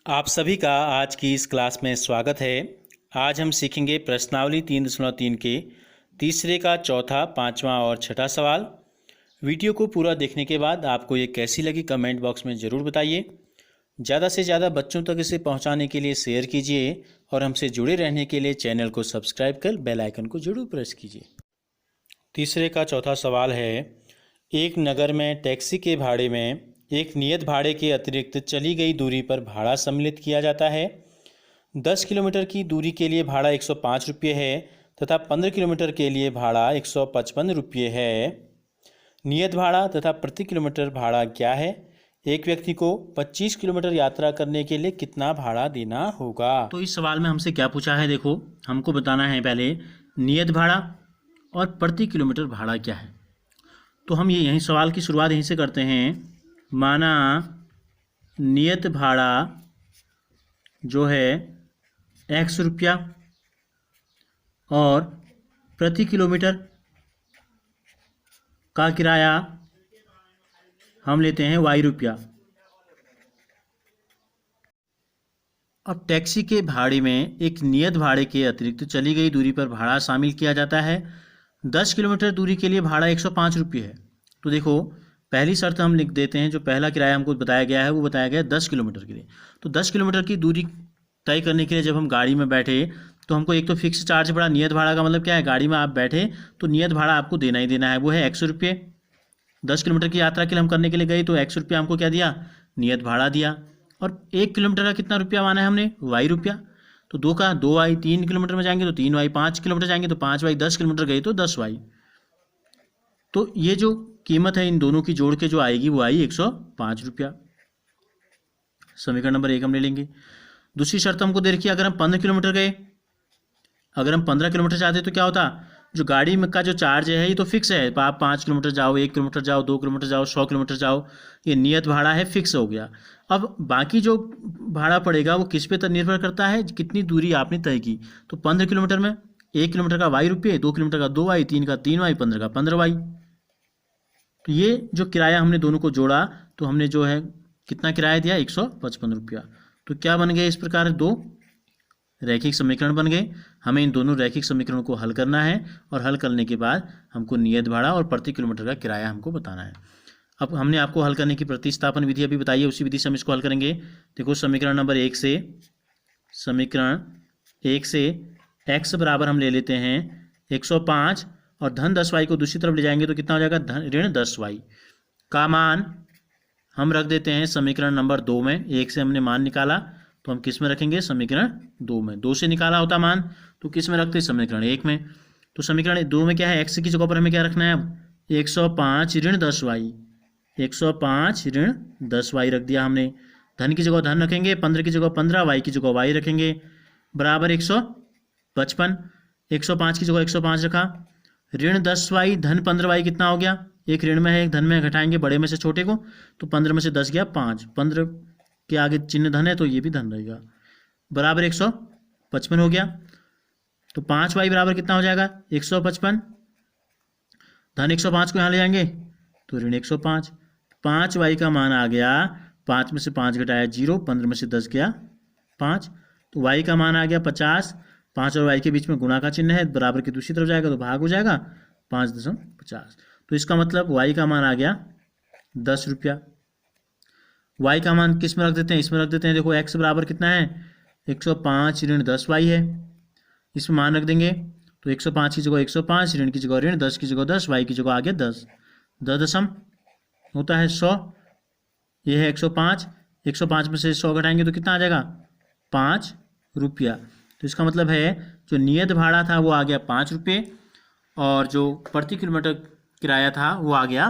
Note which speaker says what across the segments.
Speaker 1: आप सभी का आज की इस क्लास में स्वागत है। आज हम सीखेंगे प्रश्नावली 3.3 के तीसरे का चौथा, पांचवा और छठा सवाल। वीडियो को पूरा देखने के बाद आपको ये कैसी लगी कमेंट बॉक्स में ज़रूर बताइए। ज़्यादा से ज़्यादा बच्चों तक इसे पहुंचाने के लिए शेयर कीजिए और हमसे जुड़े रहने के लिए चैनल को सब्सक्राइब कर बेल आइकन को जरूर प्रेस कीजिए। तीसरे का चौथा सवाल है, एक नगर में टैक्सी के भाड़े में एक नियत भाड़े के अतिरिक्त चली गई दूरी पर भाड़ा सम्मिलित किया जाता है। 10 किलोमीटर की दूरी के लिए भाड़ा 105 रुपये है तथा 15 किलोमीटर के लिए भाड़ा 155 रुपये है। नियत भाड़ा तथा प्रति किलोमीटर भाड़ा क्या है? एक व्यक्ति को 25 किलोमीटर यात्रा करने के लिए कितना भाड़ा देना होगा? तो इस सवाल में हमसे क्या पूछा है, देखो हमको बताना है पहले नियत भाड़ा और प्रति किलोमीटर भाड़ा क्या है। तो हम ये यहीं सवाल की शुरुआत यहीं से करते हैं। माना नियत भाड़ा जो है 100 रुपया और प्रति किलोमीटर का किराया हम लेते हैं y रुपया। अब टैक्सी के भाड़े में एक नियत भाड़े के अतिरिक्त चली गई दूरी पर भाड़ा शामिल किया जाता है। 10 किलोमीटर दूरी के लिए भाड़ा 105 रुपये है। तो देखो पहली शर्त हम लिख देते हैं, जो पहला किराया हमको बताया गया है वो बताया गया है 10 किलोमीटर के लिए। तो 10 किलोमीटर की दूरी तय करने के लिए जब हम गाड़ी में बैठे तो हमको एक तो फिक्स चार्ज पड़ा। नियत भाड़ा का मतलब क्या है, गाड़ी में आप बैठे तो नियत भाड़ा आपको देना ही देना है, वो है 100 रुपये। 10 किलोमीटर की यात्रा के लिए हम करने के लिए गए तो 100 रुपया हमको क्या दिया, नियत भाड़ा दिया। और 1 किलोमीटर का कितना रुपया माना है हमने, y रुपया। तो 2 का 2y, 3 किलोमीटर में जाएंगे तो 3y, 5 किलोमीटर जाएंगे तो 5y, 10 किलोमीटर गए तो 10y। तो ये जो कीमत है इन दोनों की जोड़ के जो आएगी वो आई 105 रुपया। समीकरण नंबर 1 हम ले लेंगे। दूसरी शर्त हमको दे रखी है, अगर हम 15 किलोमीटर गए, अगर हम 15 किलोमीटर चाहते तो क्या होता, जो गाड़ी में का जो चार्ज है ये तो फिक्स है। आप 5 किलोमीटर जाओ, 1 किलोमीटर जाओ, 2 किलोमीटर जाओ, 100 किलोमीटर जाओ, ये नियत भाड़ा है, फिक्स हो गया। अब बाकी जो भाड़ा पड़ेगा वो किस पे निर्भर करता है, कितनी दूरी आपने तय की। तो 15 किलोमीटर में 1 किलोमीटर का y रुपये, 2 किलोमीटर का 2y, 3 का 3y, 15 का 15y। तो ये जो किराया हमने दोनों को जोड़ा तो हमने जो है कितना किराया दिया, 155 रुपया। तो क्या बन गए इस प्रकार, दो रैखिक समीकरण बन गए। हमें इन दोनों रैखिक समीकरणों को हल करना है और हल करने के बाद हमको नियत भाड़ा और प्रति किलोमीटर का किराया हमको बताना है। अब हमने आपको हल करने की प्रतिस्थापन विधि अभी बताई है, उसी विधि से हम इसको हल करेंगे। देखो समीकरण नंबर 1 से, समीकरण 1 से x बराबर हम ले लेते हैं 105 और धन 10y को दूसरी तरफ ले जाएंगे तो कितना हो जाएगा, ऋण 10y का मान हम रख देते हैं समीकरण नंबर 2 में। 1 से हमने मान निकाला तो हम किस में रखेंगे, समीकरण 2 में। 2 से निकाला होता मान तो किस में रखते, समीकरण 1 में। तो समीकरण 2 में क्या है, x की जगह पर हमें क्या रखना है, अब 105 ऋण 10y, 105 ऋण 10y रख दिया हमने। धन की जगह धन रखेंगे, 15 की जगह 15, y की जगह y रखेंगे, बराबर 155। 105 की जगह 105 रखा, ऋण 10y धन 15y कितना हो गया, एक ऋण में है एक धन में, घटाएंगे बड़े में से छोटे को तो 15 में से 10 गया 5, 15 के आगे चिन्ह धन है तो ये भी धन रहेगा, बराबर 155 हो गया। तो 5y बराबर कितना हो जाएगा, 155। धन 105 को यहाँ ले जाएंगे तो ऋण 105। 5y का मान आ गया, 5 में से 5 घटाया 0, 15 में से 10 गया 5, तो y का मान आ गया 50। 5 और y के बीच में गुणा का चिन्ह है, बराबर की दूसरी तरफ जाएगा तो भाग हो जाएगा 5.50। तो इसका मतलब y का मान आ गया 10 रुपया। y का मान किस में रख देते हैं, इसमें रख देते हैं। देखो x बराबर कितना है, 105 ऋण 10y है, इसमें मान रख देंगे तो 105 की जगह 105, ऋण की जगह ऋण, 10 की जगह 10, y की जगह आ गया 10, 10 दशम होता है 100। ये है 105, 105 में से 100 घटाएंगे तो कितना आ जाएगा, 5 रुपया। तो इसका मतलब है जो नियत भाड़ा था वो आ गया 5 रुपये और जो प्रति किलोमीटर किराया था वो आ गया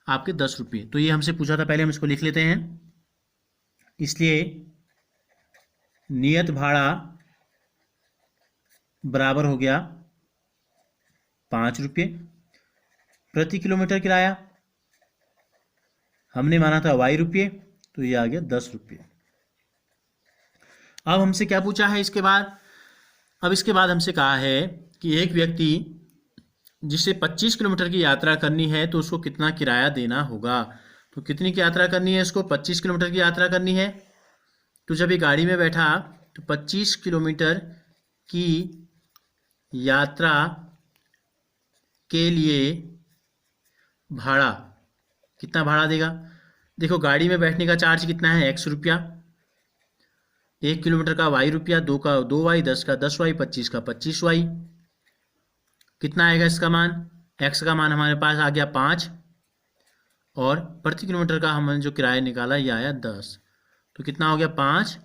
Speaker 1: आपके 10 रुपये। तो ये हमसे पूछा था, पहले हम इसको लिख लेते हैं। इसलिए नियत भाड़ा बराबर हो गया 5 रुपये, प्रति किलोमीटर किराया हमने माना था y रुपये तो ये आ गया 10 रुपये। अब हमसे क्या पूछा है इसके बाद, अब इसके बाद हमसे कहा है कि एक व्यक्ति जिसे 25 किलोमीटर की यात्रा करनी है तो उसको कितना किराया देना होगा। तो कितनी की यात्रा करनी है इसको, 25 किलोमीटर की यात्रा करनी है तो जब ये गाड़ी में बैठा तो 25 किलोमीटर की यात्रा के लिए भाड़ा, कितना भाड़ा देगा? देखो गाड़ी में बैठने का चार्ज कितना है, 100 रुपया, 1 किलोमीटर का वाई रुपया, 2 का 2 वाई, 10 का 10 वाई, 25 का 25 वाई। कितना आएगा इसका मान? एक्स का मान हमारे पास आ गया 5 और प्रति किलोमीटर का हमने जो किराया निकाला ये आया 10। तो कितना हो गया 5,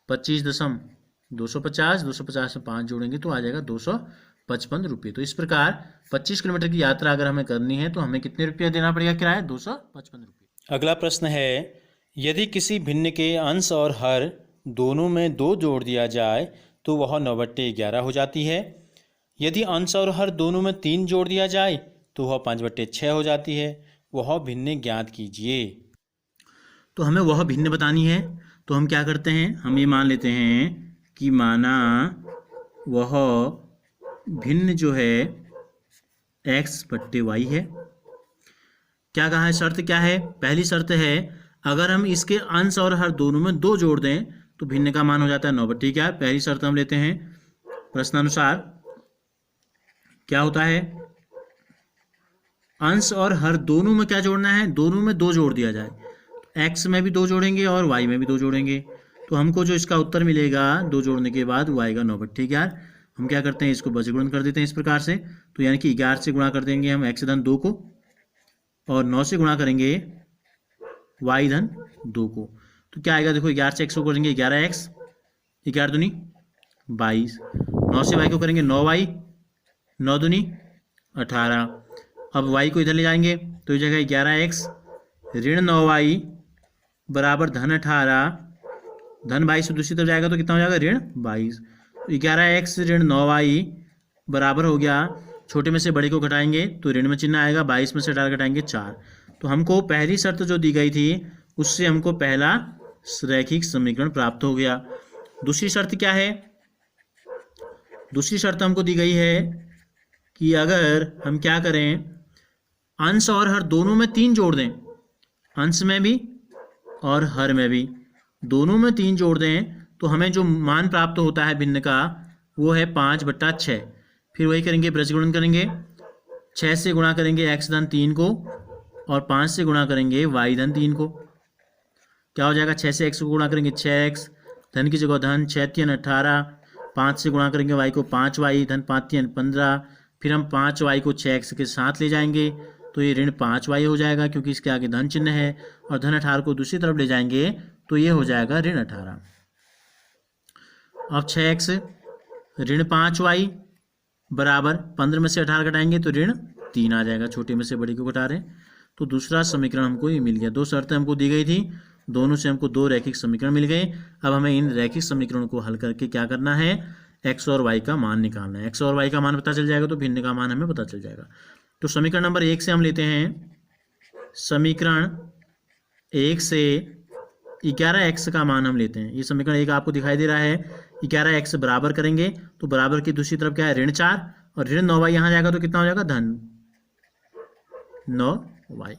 Speaker 1: 25,250, 250 से 5 जोड़ेंगे तो आ जाएगा 255 रुपये। तो इस प्रकार 25 किलोमीटर की यात्रा अगर हमें करनी है तो हमें कितने रुपये देना पड़ेगा किराया? 255 रुपये। अगला प्रश्न है, यदि किसी भिन्न के अंश और हर दोनों में 2 जोड़ दिया जाए तो वह 9/11 हो जाती है। यदि अंश और हर दोनों में 3 जोड़ दिया जाए तो वह 5/6 हो जाती है। वह भिन्न ज्ञात कीजिए। तो हमें वह भिन्न बतानी है, तो हम क्या करते हैं, हम ये मान लेते हैं कि माना वह भिन्न जो है x/y है। क्या कहा है? शर्त क्या है? पहली शर्त है अगर हम इसके अंश और हर दोनों में 2 जोड़ दें तो भिन्न का मान हो जाता है 9/11। पहली शर्त हम लेते हैं। प्रश्नानुसार क्या होता है? अंश और हर दोनों में क्या जोड़ना है? दोनों में 2 जोड़ दिया जाए। x में भी 2 जोड़ेंगे और y में भी 2 जोड़ेंगे, तो हमको जो इसका उत्तर मिलेगा 2 जोड़ने के बाद वो आएगा 9/11। हम क्या करते हैं, इसको बजगुणन कर देते हैं इस प्रकार से। तो यानी कि 11 से गुणा कर देंगे हम x/2 को और 9 से गुणा करेंगे y/2 को। तो क्या आएगा? देखो 11 से x को करेंगे 11x, 11 दूनी 22, 9 से y को करेंगे 9y, 9 दूनी 18। अब y को इधर ले जाएंगे तो ये जगह 11x ऋण 9y बराबर -18, -22 से दूसरी तरफ जाएगा तो कितना हो जाएगा? ऋण 22। 11x ऋण 9y बराबर हो गया, छोटे में से बड़े को घटाएंगे तो ऋण में चिन्ह आएगा, 22 में से 18 घटाएंगे 4। तो हमको पहली शर्त जो दी गई थी उससे हमको पहला रैखिक समीकरण प्राप्त हो गया। दूसरी शर्त क्या है? दूसरी शर्त हमको दी गई है कि अगर हम क्या करें, अंश और हर दोनों में 3 जोड़ दें, अंश में भी और हर में भी दोनों में 3 जोड़ दें तो हमें जो मान प्राप्त होता है भिन्न का वो है 5/6। फिर वही करेंगे, ब्रजगुणन करेंगे, 6 से गुणा करेंगे x/3 को और 5 से गुणा करेंगे y/3 को। क्या हो जाएगा? 6 से x को गुणा करेंगे 6x, धन की जगह धन, 6×3 18, 5 से गुणा करेंगे y को 5y, धन 5×3 15। फिर हम 5y को 6x के साथ ले जाएंगे तो ये ऋण 5y हो जाएगा क्योंकि इसके आगे धन चिन्ह है, और धन 18 को दूसरी तरफ ले जाएंगे तो ये हो जाएगा ऋण 18। अब 6x ऋण 5y बराबर 15 में से 18 घटाएंगे तो ऋण 3 आ जाएगा, छोटे में से बड़ी को घटा रहे हैं। तो दूसरा समीकरण हमको ये मिल गया। 2 शर्तें हमको दी गई थी, दोनों से हमको 2 रैखिक समीकरण मिल गए। अब हमें इन रैखिक समीकरणों को हल करके क्या करना है, x और y का मान निकालना है। x और y का मान पता चल जाएगा तो भिन्न का मान हमें पता चल जाएगा। तो समीकरण नंबर 1 से हम लेते हैं, समीकरण 1 से 11x का मान हम लेते हैं। ये समीकरण 1 आपको दिखाई दे रहा है, 11x बराबर करेंगे तो बराबर की दूसरी तरफ क्या है, ऋण 4, और ऋण 9y यहाँ जाएगा तो कितना हो जाएगा, धन 9y।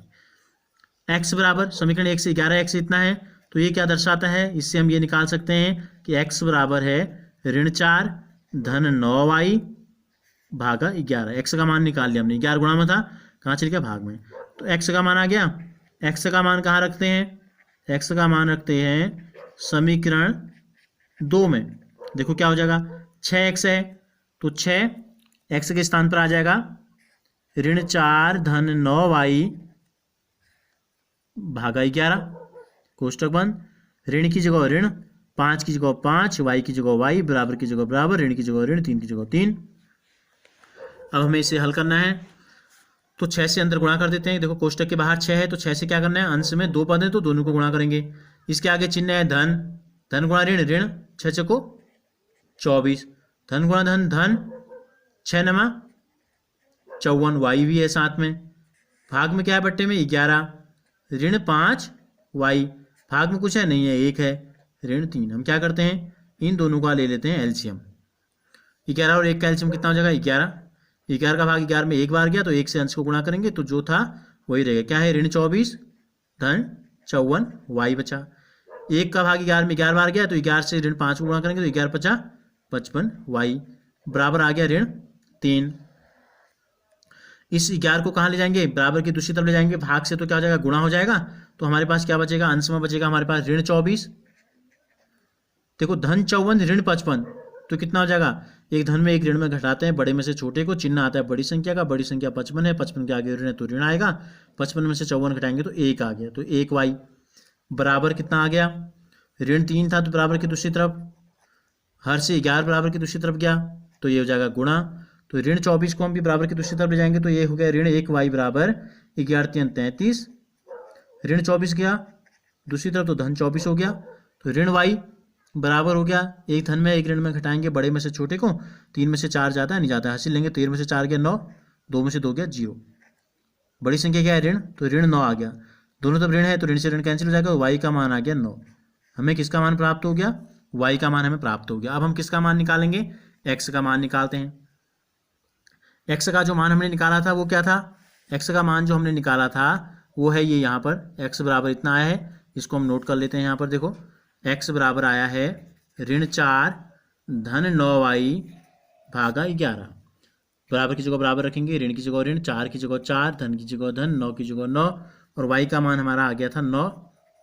Speaker 1: x बराबर समीकरण 1 से 11x इतना है, तो ये क्या दर्शाता है, इससे हम ये निकाल सकते हैं कि x बराबर है ऋण 4 धन 9y भागा 11। x का मान निकाल लिया हमने, 11 गुणा में था, कहाँ चल गया, भाग में। तो x का मान आ गया। x का मान कहाँ रखते हैं, x का मान रखते हैं समीकरण 2 में। देखो क्या हो जाएगा, 6x है तो 6x के स्थान पर आ जाएगा ऋण 4 धन 9y भागा 11, कोष्टक बंद। ऋण की जगह ऋण, 5 की जगह 5, y की जगह y, बराबर की जगह बराबर, ऋण की जगह ऋण, 3 की जगह 3। अब हमें इसे हल करना है तो 6 से अंदर गुणा कर देते हैं। देखो कोष्टक के बाहर 6 है तो 6 से क्या करना है, अंश में 2 पद है तो दोनों को गुणा करेंगे। इसके आगे चिन्ह है धन, धन गुणा ऋण, ऋण 6 चको 24, धन गुणा धन, धन 6 नमा 54, y भी है साथ में। भाग में क्या है, बट्टे में 11, ऋण 5 y, भाग में कुछ है नहीं है, 1 है, ऋण 3। हम क्या करते हैं, इन दोनों का ले लेते हैं एलसीएम। 11 और 1 का एलसीएम कितना हो जाएगा, 11। 11 का भाग 11 में 1 बार गया तो 1 से अंश को गुणा करेंगे तो जो था वही रहेगा। क्या है, ऋण 24 धन 54 y बचा। 1 का भाग 11 में 11 बार गया, तो 11 से ऋण 5 को गुणा करेंगे तो 11 × 5 = 55 वाई बराबर आ गया ऋण 3। इस 11 को कहाँ ले जाएंगे, बराबर की दूसरी तरफ ले जाएंगे, भाग से तो क्या हो जाएगा, गुणा हो जाएगा, तो हमारे पास क्या बचेगा, अंश में बचेगा हमारे पास ऋण 24। देखो धन 54 ऋण 55, तो कितना हो जाएगा, एक धन में एक ऋण में घटाते हैं, बड़े में से छोटे को, चिन्ह आता है बड़ी संख्या का, बड़ी संख्या 55 है, 55 के आगे ऋण है तो ऋण आएगा, 55 में से 54 घटाएंगे तो 1 आ गया, तो 1 वाई बराबर कितना आ गया, ऋण 3 था तो बराबर की दूसरी तरफ, हर से 11 बराबर की दूसरी तरफ गया तो ये हो जाएगा गुणा, तो ऋण 24 को हम भी बराबर की दूसरी तरफ ले जाएंगे तो ये हो गया ऋण 1 वाई बराबर 11 × 33, ऋण 24 गया दूसरी तरफ तो धन 24 हो गया, तो ऋण वाई बराबर हो गया, एक धन में एक ऋण में घटाएंगे, बड़े में से छोटे को, 3 में से 4 जाता है नहीं जाता है, हासिल लेंगे, 13 में से 4 गया 9, 2 में से 2 गया 0, बड़ी संख्या क्या है ऋण, तो ऋण 9 आ गया, दोनों तरफ ऋण है तो ऋण से ऋण कैंसिल हो जाएगा, वाई का मान आ गया 9। हमें किसका मान प्राप्त हो गया, वाई का मान हमें प्राप्त हो गया। अब हम किसका मान निकालेंगे, एक्स का मान निकालते हैं। एक्स का जो मान हमने निकाला था वो क्या था, एक्स का मान जो हमने निकाला था वो है ये, यहाँ पर एक्स बराबर इतना आया है, इसको हम नोट कर लेते हैं। यहाँ पर देखो एक्स बराबर आया है ऋण 4 धन 9 वाई भागा 11, बराबर की जगह बराबर रखेंगे, ऋण की जगह ऋण, 4 की जगह 4, धन की जगह धन, 9 की जगह 9, और वाई का मान हमारा आ गया था 9,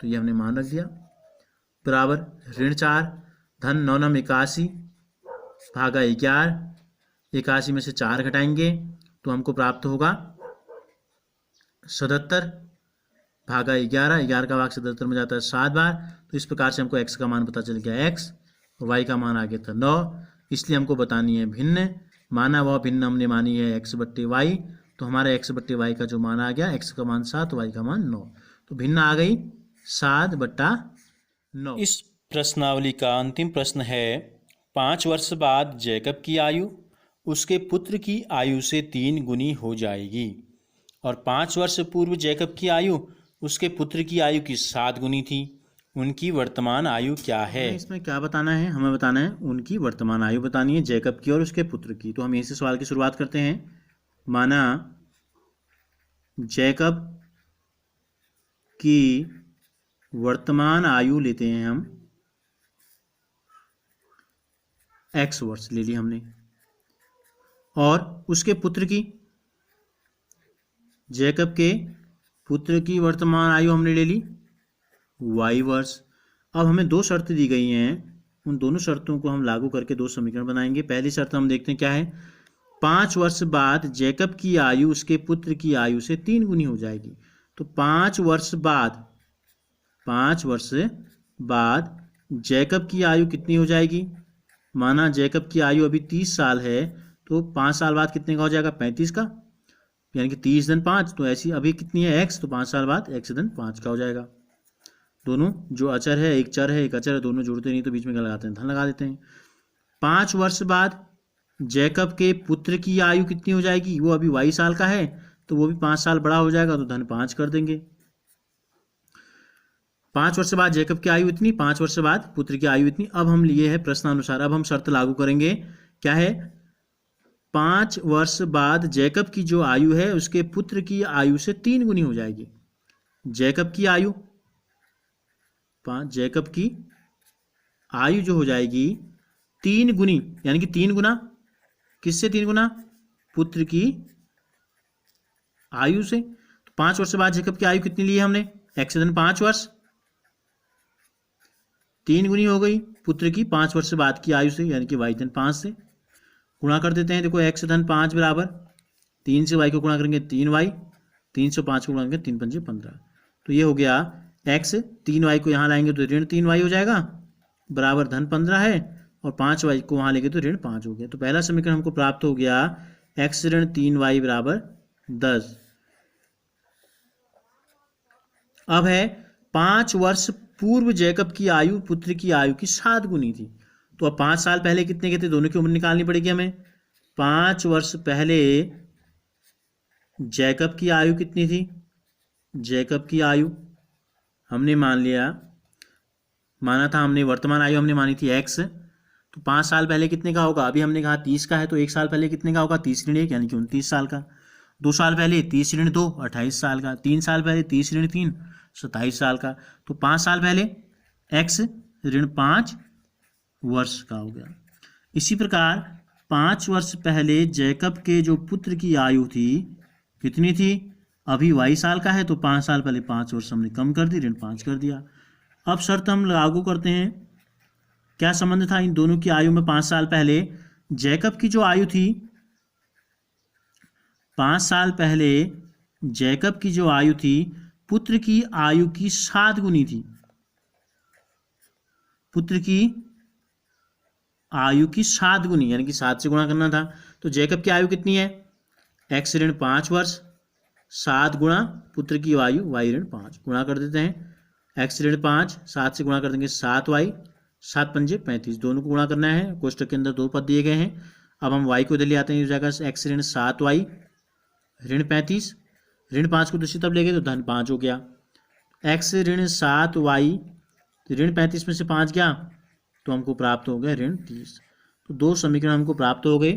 Speaker 1: तो ये हमने मान रख दिया, बराबर ऋण 4 धन 9 9 81 भागा 11, 81 में से 4 घटाएंगे तो हमको प्राप्त होगा 77 भागा 11, 11 का भाग 77 में जाता है 7 बार, तो इस प्रकार से हमको एक्स का मान पता चल गया एक्स, और वाई का मान आ गया था 9, इसलिए हमको बतानी है भिन्न, माना वह भिन्न हमने मानी है एक्स बट्टे वाई, तो हमारा एक्स बट्टे वाई का जो मान आ गया, एक्स का मान 7, वाई का मान 9, तो भिन्न आ गई 7/9।
Speaker 2: इस प्रश्नावली का अंतिम प्रश्न है, 5 वर्ष बाद जैकब की आयु उसके पुत्र की आयु से 3 गुनी हो जाएगी, और 5 वर्ष पूर्व जैकब की आयु उसके पुत्र की आयु की 7 गुनी थी, उनकी वर्तमान आयु क्या है।
Speaker 1: इसमें क्या बताना है, हमें बताना है उनकी वर्तमान आयु बतानी है जैकब की और उसके पुत्र की। तो हम यहीं से सवाल की शुरुआत करते हैं। माना जैकब की वर्तमान आयु लेते हैं हम, x वर्ष ले लिया हमने, और उसके पुत्र की, जैकब के पुत्र की वर्तमान आयु हमने ले ली y वर्ष। अब हमें 2 शर्तें दी गई हैं, उन दोनों शर्तों को हम लागू करके 2 समीकरण बनाएंगे। पहली शर्त हम देखते हैं क्या है, 5 वर्ष बाद जैकब की आयु उसके पुत्र की आयु से 3 गुनी हो जाएगी। तो 5 वर्ष बाद जैकब की आयु कितनी हो जाएगी, माना जैकब की आयु अभी 30 साल है, तो 5 साल बाद कितने का हो जाएगा, 35 का, यानी कि 30 धन 5, तो ऐसी अभी कितनी है x, तो 5 साल बाद x धन 5 का हो जाएगा। दोनों जो अचर है, एक चर है एक अचर है, दोनों जोड़ते नहीं तो बीच में क्या लगाते हैं, धन लगा देते हैं। 5 वर्ष बाद जैकब के पुत्र की आयु कितनी हो जाएगी, वो अभी 22 साल का है, तो वो भी 5 साल बड़ा हो जाएगा, तो धन 5 कर देंगे। 5 वर्ष बाद जैकब की आयु इतनी, 5 वर्ष बाद पुत्र की आयु इतनी। अब हम लिए है प्रश्नानुसार, अब हम शर्त लागू करेंगे, क्या है, 5 वर्ष बाद जैकब की जो आयु है उसके पुत्र की आयु से 3 गुनी हो जाएगी। जैकब की आयु जो हो जाएगी 3 गुनी, यानी कि 3 गुना, किससे 3 गुना, पुत्र की आयु से। तो 5 वर्ष बाद जैकब की आयु कितनी ली है हमने, x धन 5 वर्ष, 3 गुनी हो गई पुत्र की 5 वर्ष बाद की आयु से, यानी कि y धन 5 से। गुणा कर देते हैं, देखो x धन 5 बराबर 3 से y को गुणा करेंगे 3y, 3 से 5 को गुणा करेंगे 3 पंजे 15, तो ये हो गया x, 3y को यहाँ लाएंगे तो ऋण 3y हो जाएगा, बराबर धन 15 है, और 5y को वहाँ लेंगे तो ऋण 5 हो गया। तो पहला समीकरण हमको प्राप्त हो गया x ऋण 3y बराबर 10। अब है 5 वर्ष पूर्व जैकब की आयु पुत्र की आयु की 7 गुनी थी, तो अब 5 साल पहले कितने के थे, दोनों की उम्र निकालनी पड़ेगी हमें। 5 वर्ष पहले जैकब की आयु कितनी थी, जैकब की आयु हमने माना था हमने, वर्तमान आयु हमने मानी थी x, तो 5 साल पहले कितने का होगा, अभी हमने कहा 30 का है, तो 1 साल पहले कितने का होगा, 30 ऋण 1 यानी कि 29 साल का। 2 साल पहले 30 ऋण 2 28 साल का। 3 साल पहले 30 ऋण 3 27 साल का। तो 5 साल पहले x ऋण 5 वर्ष का हो गया। इसी प्रकार 5 वर्ष पहले जैकब के जो पुत्र की आयु थी कितनी थी, अभी y साल का है तो 5 साल पहले 5 वर्ष हमने कम कर दी, ऋण 5 कर दिया। अब शर्त हम लागू करते हैं, क्या संबंध था इन दोनों की आयु में। 5 साल पहले जैकब की जो आयु थी, 5 साल पहले जैकब की जो आयु थी पुत्र की आयु की 7 गुनी थी, पुत्र की आयु की 7 गुनी, यानी कि 7 से गुणा करना था। तो जैकब की आयु कितनी है, x ऋण 5 वर्ष, 7 गुणा पुत्र की आयु y ऋण 5, गुणा कर देते हैं। x ऋण 5 7 से गुणा कर देंगे 7y, 7 पंजे 35, दोनों को गुणा करना है। कोष्टक के अंदर 2 पद दिए गए हैं। अब हम y को इधर ले आते हैं, इस जगह x ऋण 7y ऋण 35, ऋण 5 को दूसरी तरफ ले गए तो धन 5 हो गया। x ऋण 7y ऋण 35 में से 5 गया तो हमको प्राप्त हो गया ऋण 30। तो 2 समीकरण हमको प्राप्त हो गए।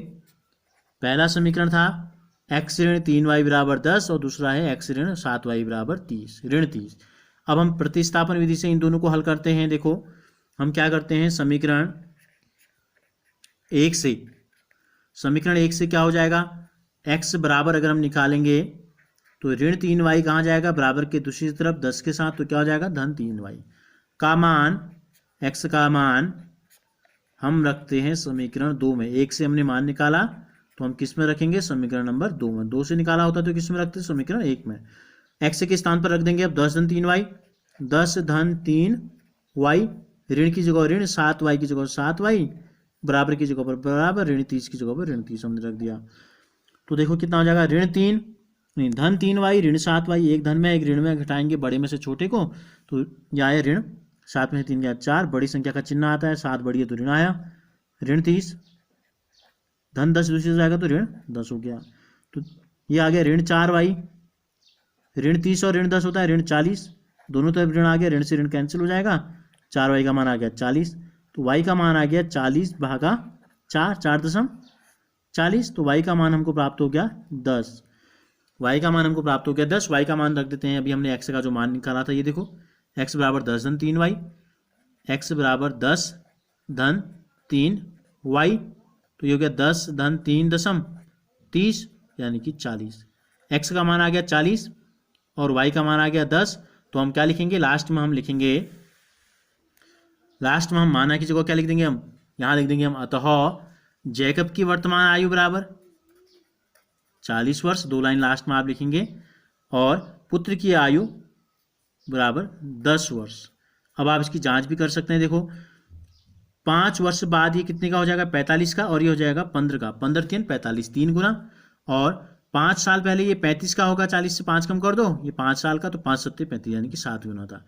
Speaker 1: पहला समीकरण था x ऋण 3y बराबर 10 और दूसरा है x ऋण 7y बराबर 30, ऋण 30। अब हम प्रतिस्थापन विधि से इन दोनों को हल करते हैं। देखो हम क्या करते हैं, समीकरण 1 से क्या हो जाएगा, x बराबर अगर हम निकालेंगे तो ऋण 3y कहाँ जाएगा, बराबर के दूसरी तरफ 10 के साथ, तो क्या हो जाएगा धन 3y का मान, x का मान हम रखते हैं समीकरण 2 में। 1 से हमने मान निकाला तो हम किस में रखेंगे, समीकरण नंबर 2 में। 2 से निकाला होता तो किस में रखते, समीकरण 1 में। x के स्थान पर रख देंगे अब 10 धन 3y, 10 धन 3y, ऋण की जगह ऋण, 7y की जगह 7y, बराबर की जगह पर बराबर, ऋण 30 की जगह पर ऋण 30 हमने रख दिया। तो देखो कितना हो जाएगा, ऋण 3 नहीं धन 3y ऋण 7y, एक धन में एक ऋण में घटाएंगे बड़े में से छोटे को, तो यह आया ऋण 7 में से 3 गया 4, बड़ी संख्या का चिन्ह आता है, 7 बड़ी है तो ऋण आया, ऋण 30, धन 10 दूसरी जाएगा तो ऋण 10 हो गया। तो ये आ गया ऋण 4y, ऋण 30 और ऋण 10 होता है ऋण 40, दोनों तरफ ऋण आ गया, ऋण से ऋण कैंसिल हो जाएगा, 4y का मान आ गया 40, तो y का मान आ गया 40 भागा 4, 4.40, तो y का मान हमको प्राप्त हो गया 10, y का मान हमको प्राप्त हो गया 10। y का मान रख देते हैं, अभी हमने x का जो मान निकाला था, ये देखो x बराबर 10 धन 3y, x बराबर 10 धन 3y, तो ये हो गया 10 धन 3.30 यानी कि 40। x का मान आ गया 40 और y का मान आ गया 10, तो हम क्या लिखेंगे, लास्ट में हम लिखेंगे, लास्ट में हम माना की जगह क्या लिख देंगे, हम यहाँ लिख देंगे हम अतः जैकब की वर्तमान आयु बराबर 40 वर्ष, 2 लाइन लास्ट में आप लिखेंगे, और पुत्र की आयु बराबर 10 वर्ष। अब आप इसकी जांच भी कर सकते हैं। देखो 5 वर्ष बाद ये कितने का हो जाएगा, 45 का, और ये हो जाएगा 15 का, 15 3 45, 3 गुना, और 5 साल पहले ये 35 का होगा, 40 से 5 कम कर दो, ये 5 साल का, तो 5 7 35 यानी कि 7 गुना था।